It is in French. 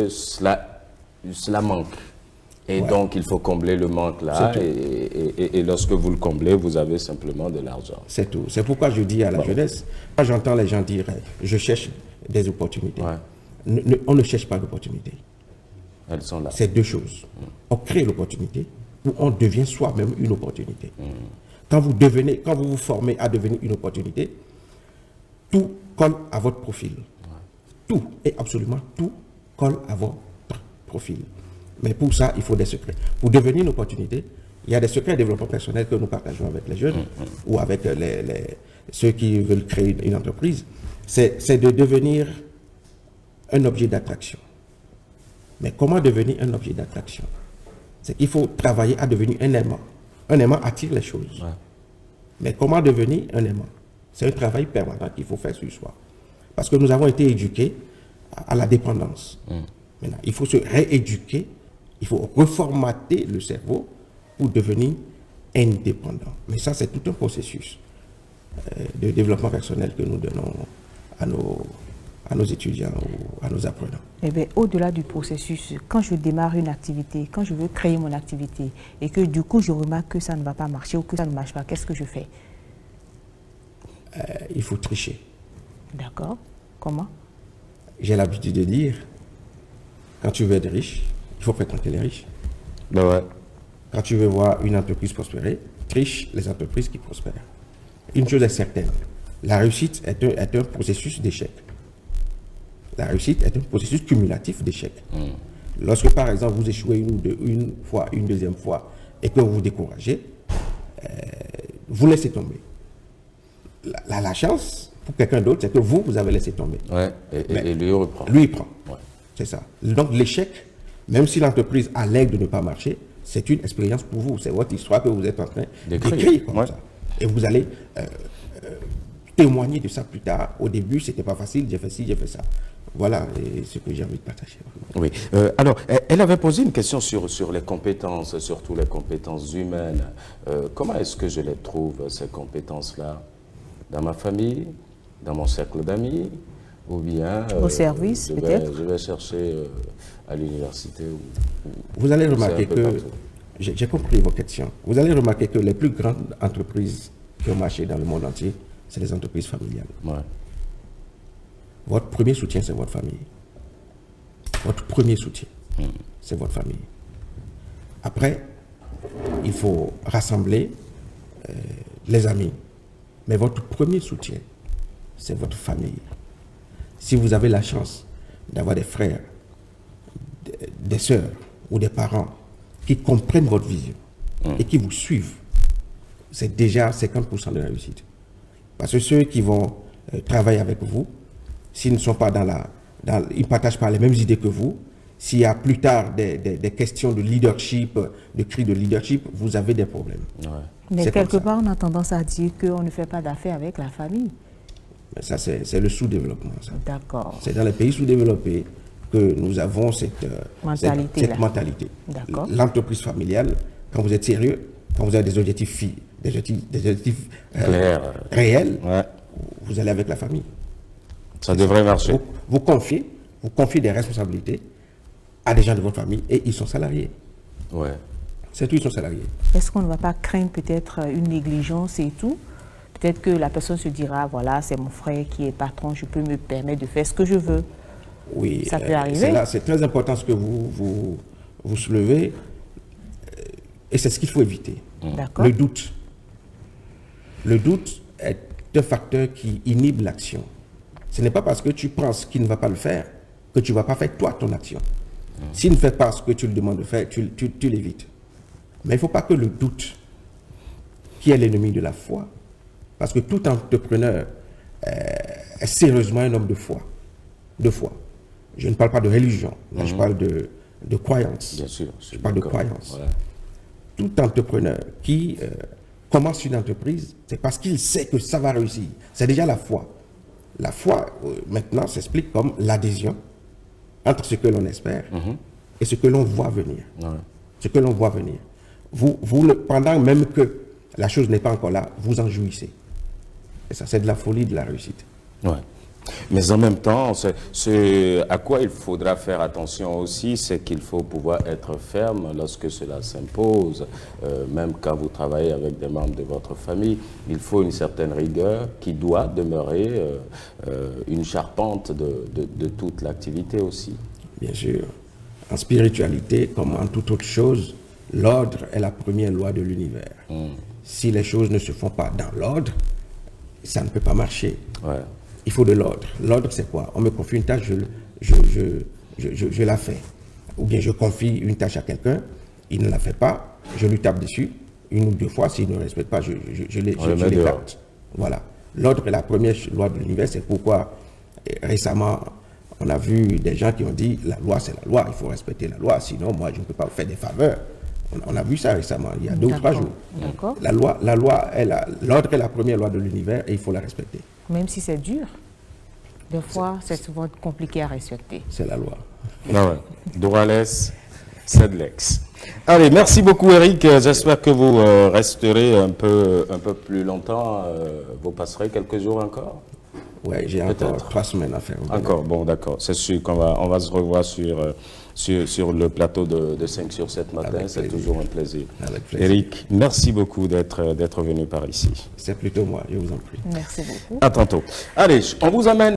que cela manque. Et donc, il faut combler le manque là. Et lorsque vous le comblez, vous avez simplement de l'argent. C'est tout. C'est pourquoi je dis à la jeunesse, quand j'entends les gens dire « je cherche des opportunités », on ne cherche pas d'opportunités. Elles sont là. C'est deux choses. On crée l'opportunité ou on devient soi-même une opportunité. Quand vous vous formez à devenir une opportunité, tout colle à votre profil. Tout, et absolument tout, colle à votre profil. Mais pour ça, il faut des secrets. Pour devenir une opportunité, il y a des secrets de développement personnel que nous partageons avec les jeunes ou avec ceux qui veulent créer une entreprise. C'est de devenir un objet d'attraction. Mais comment devenir un objet d'attraction? C'est qu'il faut travailler à devenir un aimant. Un aimant attire les choses. Mais comment devenir un aimant? C'est un travail permanent qu'il faut faire sur soi. Parce que nous avons été éduqués à la dépendance. Maintenant, il faut se rééduquer, il faut reformater le cerveau pour devenir indépendant. Mais ça, c'est tout un processus de développement personnel que nous donnons à nos étudiants ou à nos apprenants. Eh bien, au-delà du processus, quand je démarre une activité, quand je veux créer mon activité et que du coup je remarque que ça ne va pas marcher ou que ça ne marche pas, qu'est-ce que je fais? Il faut tricher. D'accord. Comment? J'ai l'habitude de dire, quand tu veux être riche, il faut fréquenter les riches. Quand tu veux voir une entreprise prospérer, triche les entreprises qui prospèrent. Une chose est certaine, la réussite est un processus d'échec. La réussite est un processus cumulatif d'échec. Lorsque, par exemple, vous échouez une fois, une deuxième fois, et que vous vous découragez, vous laissez tomber. La chance, pour quelqu'un d'autre, c'est que vous avez laissé tomber. Et lui reprend. Lui, il prend. C'est ça. Donc, l'échec, même si l'entreprise a l'air de ne pas marcher, c'est une expérience pour vous. C'est votre histoire que vous êtes en train d'écrire comme ça. Et vous allez témoigner de ça plus tard. Au début, c'était pas facile, j'ai fait ci, j'ai fait ça. Voilà ce que j'ai envie de partager. Oui. Alors, elle avait posé une question sur les compétences, surtout les compétences humaines. Comment est-ce que je les trouve, ces compétences-là? Dans ma famille, dans mon cercle d'amis, ou bien... au service, peut-être? Je vais chercher à l'université. Vous allez remarquer que... J'ai compris vos questions. Vous allez remarquer que les plus grandes entreprises qui ont marché dans le monde entier, c'est les entreprises familiales. Votre premier soutien, c'est votre famille. Votre premier soutien, c'est votre famille. Après, il faut rassembler les amis. Mais votre premier soutien, c'est votre famille. Si vous avez la chance d'avoir des frères, des sœurs ou des parents qui comprennent votre vision et qui vous suivent, c'est déjà 50% de la réussite. Parce que ceux qui vont travailler avec vous, s'ils ne sont pas ils ne partagent pas les mêmes idées que vous, s'il y a plus tard des questions de leadership, de cris de leadership, vous avez des problèmes. Mais quelque part, on a tendance à dire qu'on ne fait pas d'affaires avec la famille. Mais ça, c'est le sous-développement. D'accord. C'est dans les pays sous-développés que nous avons cette mentalité. L'entreprise familiale, quand vous êtes sérieux, quand vous avez des objectifs réels, vous allez avec la famille. Ça devrait marcher. Vous confiez des responsabilités à des gens de votre famille et ils sont salariés. C'est tout, ils sont salariés. Est-ce qu'on ne va pas craindre peut-être une négligence et tout? Peut-être que la personne se dira, voilà, c'est mon frère qui est patron, je peux me permettre de faire ce que je veux. Oui, ça peut arriver. C'est très important ce que vous soulevez et c'est ce qu'il faut éviter. Le doute. Le doute est un facteur qui inhibe l'action. Ce n'est pas parce que tu penses qu'il ne va pas le faire que tu ne vas pas faire toi ton action. S'il ne fait pas ce que tu lui demandes de faire, tu l'évites. Mais il ne faut pas que le doute, qui est l'ennemi de la foi, parce que tout entrepreneur est sérieusement un homme de foi. Je ne parle pas de religion, là je parle de croyance. Bien sûr, je parle de croyance. Tout entrepreneur qui commence une entreprise, c'est parce qu'il sait que ça va réussir. C'est déjà la foi. La foi, maintenant, s'explique comme l'adhésion entre ce que l'on espère et ce que l'on voit venir. Ce que l'on voit venir. Pendant même que la chose n'est pas encore là, vous en jouissez. Et ça, c'est de la folie de la réussite. Mais en même temps, à quoi il faudra faire attention aussi, c'est qu'il faut pouvoir être ferme lorsque cela s'impose, même quand vous travaillez avec des membres de votre famille. Il faut une certaine rigueur qui doit demeurer une charpente de toute l'activité aussi. Bien sûr. En spiritualité, comme en toute autre chose, l'ordre est la première loi de l'univers. Si les choses ne se font pas dans l'ordre, ça ne peut pas marcher. Ouais. Il faut de l'ordre. L'ordre, c'est quoi? On me confie une tâche, je la fais. Ou bien je confie une tâche à quelqu'un, il ne la fait pas, je lui tape dessus, une ou deux fois, s'il ne respecte pas, je l'écarte. Voilà. L'ordre est la première loi de l'univers, c'est pourquoi récemment, on a vu des gens qui ont dit, la loi, c'est la loi, il faut respecter la loi, sinon moi, je ne peux pas vous faire des faveurs. On a vu ça récemment, il y a 2 ou 3 jours. D'accord. L'ordre est la première loi de l'univers et il faut la respecter. Même si c'est dur, des fois, c'est souvent compliqué à respecter. C'est la loi. Ah ouais. Durales, sed lex. Allez, merci beaucoup Eric. J'espère que vous resterez un peu plus longtemps. Vous passerez quelques jours encore? Oui, j'ai encore 3 semaines à faire. Encore, bon, d'accord. C'est sûr qu'on va se revoir sur le plateau de 5 sur 7 matin. C'est toujours un plaisir. Avec plaisir. Eric, merci beaucoup d'être venu par ici. C'est plutôt moi, je vous en prie. Merci beaucoup. À tantôt. Allez, on vous amène.